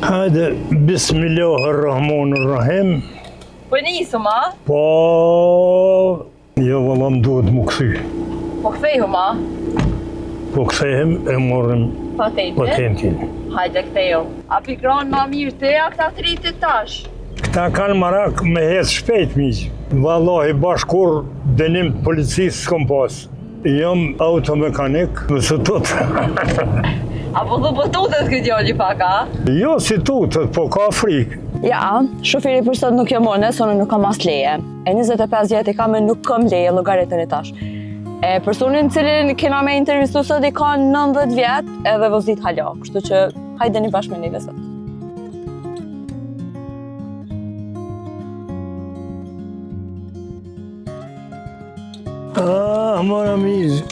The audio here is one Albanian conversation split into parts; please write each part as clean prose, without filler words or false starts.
Hajde, Bismillahirrahmanirrahim. Po nisëm, a? Po, jo valla më duhet më kthy. Po kthejhëm, a? Po kthehem e morrim patentin. Hajde kthejo. A pikron ma mirë teja këta tritit tash? Këta kanë marak me hec shpejt miq. Vallahi bashkur dënim të policisë s'kom pas. Jam automekanik, mësë tut. Apo du po tutet këtë djali pak, a? Jo si tutet, po ka frikë. Ja, shoferi për sot nuk jam one, sonë nuk kam as leje. E 25 vjet i kam e nuk kam leje llogaritën e tash. E personin cilin kena me intervistu sot i ka 90 vjet edhe vozit hala, kështu që hajdeni bashkë me neve sot. Mora miz.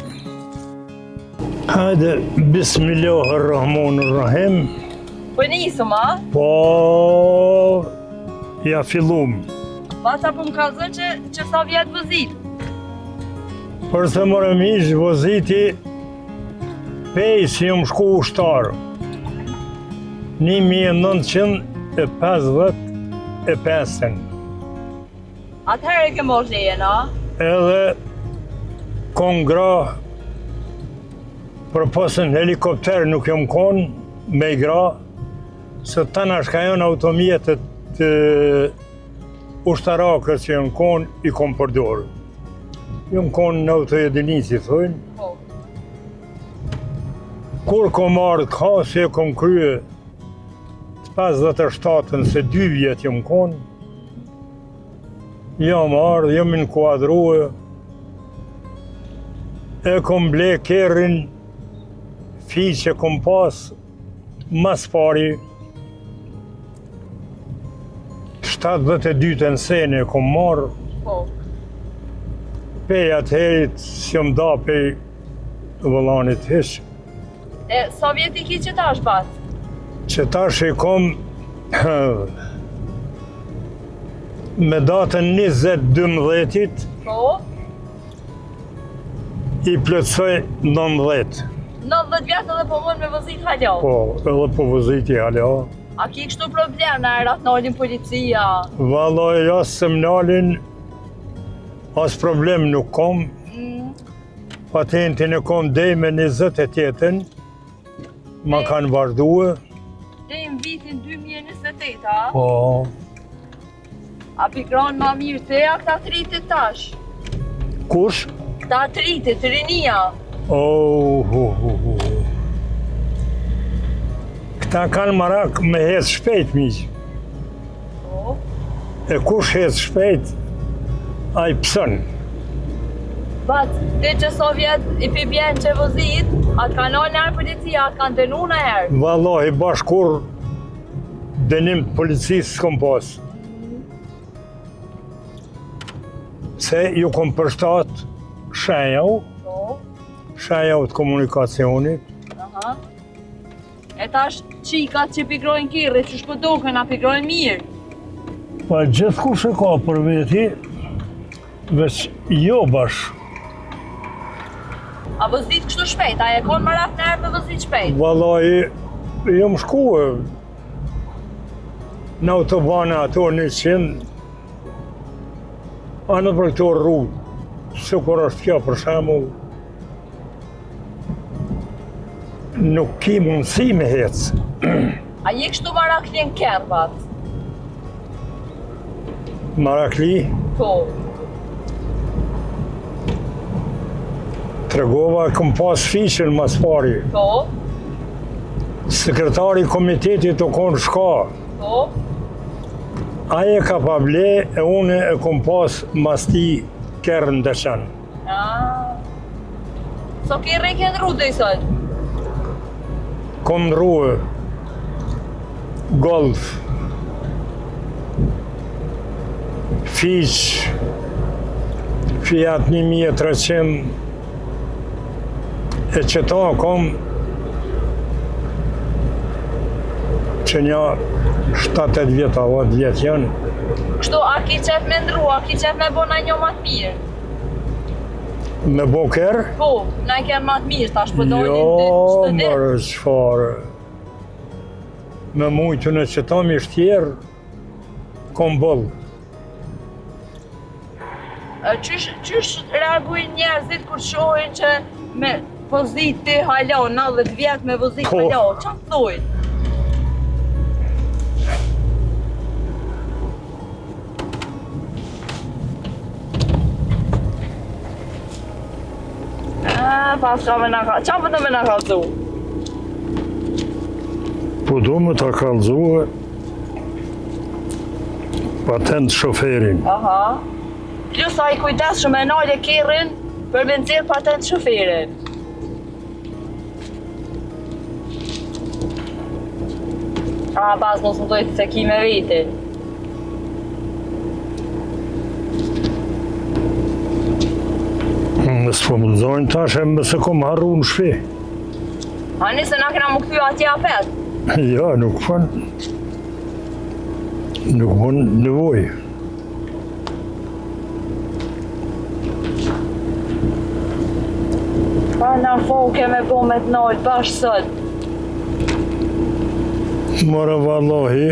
Hajde, Bismillahirrahmanirrahim. Po nisëm, a? Po, ja fillum. Basa po më kallëzën që sa vjet vozit. Përse mora miz, voziti pej si jam shku ushtar. 1955. Atëherë ke mosh lejen, a? Edhe kongra për posën helikopter nuk jam konë me i gra, se tana shka janë automjetet të ushtarakës që janë konë i kom përdorë. Jam konë në autojedinisi, thujnë. Po. Kur kom ardhë ka, se e kom krye të 57-ën, se 2 vjetë jam konë, jam ardhë, jam inkuadruë, e kom ble kerrin fi që kom pas mas pari 72 sene e kom marrë Po. pej atëherit si jam da pej vëllanit hish. E sa vjet i ki që tash pas? Që tash e kom me datën 20/12 Po. i plotësoj 19. 90 vjet edhe po mund me vozit hala. Po, edhe po voziti hala. A ki kështu problem në erat nalin policia? Vallaj, as se më nalin, as problem nuk kom. Patentin e kom dej me 28-ën, ma kanë vazhduë. Dej në vitin 2028, a? Po, A pikron ma mirë teja këta tritit tash? kush? Ta tritit, rinia. Këta kanë marak me hec shpejt, miq. Po. E kush hec shpejt, a i pësën. Bat, te që so vjet i pibjen që vozit, atë kanë nalë nërë policia, atë kanë dënu në herë. Vallahi, bashkur dënim të policisë s'kom pas. Se ju kom përshtat shenjau, Po. shenjau të komunikacionit. Aha. E tash qikat që pikrojnë kirri, që shpëdoken, a pikrojnë mirë. Pa gjithë kush e ka për veti, veç jo bash. A vozit kështu shpejt, a e konë marak në herë me vozit shpejt? Vallahi, jam shkuë në autobane ato 100, anë për këto rrugë, se kur është kjo për shembull, nuk ki mundësi me hecë. A je kështu marakli në kerbat? Marakli, Po. tregova e kom pas fiqen mas pari. Po. Sekretari i komitetit të konë shka. Po. Aje ka pa ble e une e kom pas mas ti kërën dëshan. So ki rejke në rrute i sot? Kom rruë Golf, Fiq, Fiat 1300, e që ta kom që një 7-8 vjetë, 10 vjetë janë. Kështu, a ki qef me ndru, a ki qef me bo na një matë mirë? Me bo kërë? Po, na i kërë matë mirë, ta shpëdojnë Jo, çdo ditë. mërë qëfarë. me mujtë në që ta mi shtjerë, kom bëllë. Qysh reagojnë njerëzit kur shohin që me vozit ti halo, 90 vjet me vozit halo, qa të thojnë? Pas ka me nga ka, qa pëtë me nga kalzu? Po do me ta kallëzue patent shoferin. Aha. Plus a i kujdes shumë e nalë e kirrin për me nëzirë patent shoferin. Pas mos më dojtë se ki me vetin. Nësë po më dojnë tash e mëse kom harru në shpi. Ani se na kena më këthy ati apet. Ja, nuk fan. Nuk mon nevoj. Pa na foke me bo me të nalë bashkë sot. Mara vallahi,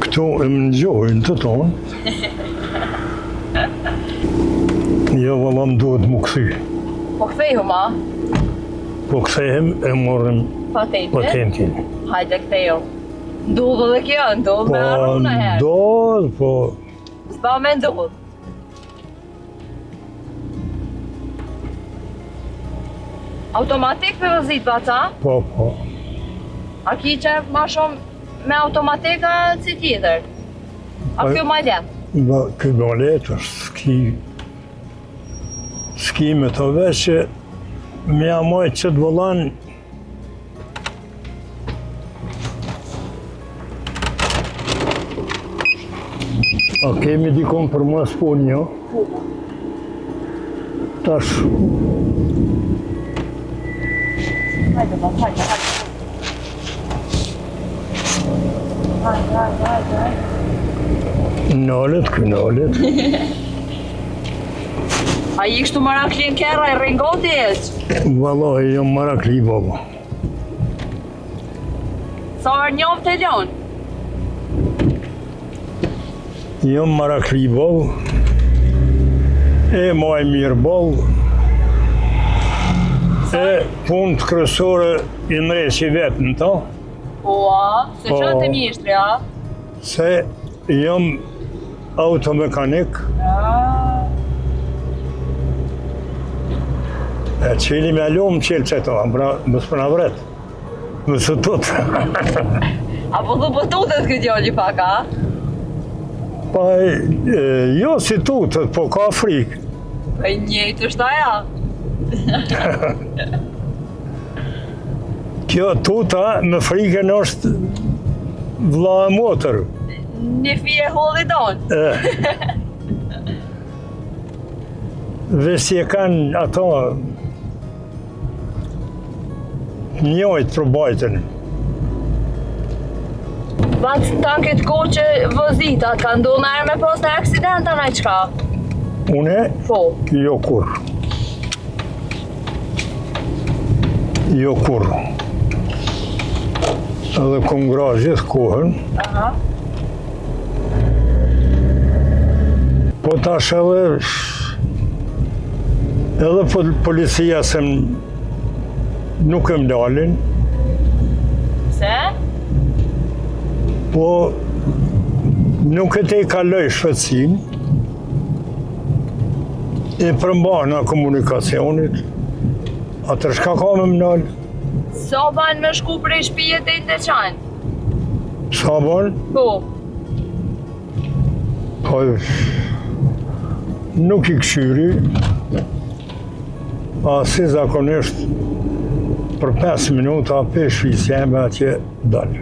këto e më njohin të tonë. Ja, valla më duhet më këthy. Po këthej huma, Po këthehem e morëm patentin. Hajde këthejo. Ndodhë dhe kjo, ndodhë me arru në herë. Ndodhë, po... S'pa me ndodhë. Automatik me vëzit bata? Po. A ki që ma shumë me automatika si tjetër? A kjo ma letë? Kjo ma letë është s'ki me të veç që mja mojtë që të vëllan a kemi dikon për mas po një tash Hajde, hajde. Hajde. nalet, kjo nalet A i kështu marakli në kera e ringoti eq? vallahi jam marakli baba Sa orë njovë të ljonë? jam marakli baba e maj mirë baba e punë të kryesore i nreqi vetë në ta Ua, se që të mishtri, a? se jam automekanik e qeli me lumë qelë që to, mësë për në vret, mësë tut. Apo du pëtutet këtë djoli pak, a? Pa, jo si tutet, po ka frikë. E njëjtë është aja? Kjo tuta me frikën është vlla e motër. Një fije holli donë. Vesi e kanë ato njojtë për bajtën. Batë tanë këtë kohë që vëzitat ka ndonë nërë me pas në aksidenta në qka? Une? Po. Jo kur. Jo kur. Edhe kom gra gjithë kohën. Aha. Po tash edhe policia se nuk e mdalin, Se? po nuk e te i kaloj shfetsin, e përmbana komunikacionit, atër shka ka me mdal? Sa banë me shku prej shpijet e në qanë? Sa ban? Po. Po, nuk i këshyri, a si zakonisht për 5 minuta pesh shvisjeme atje dalë.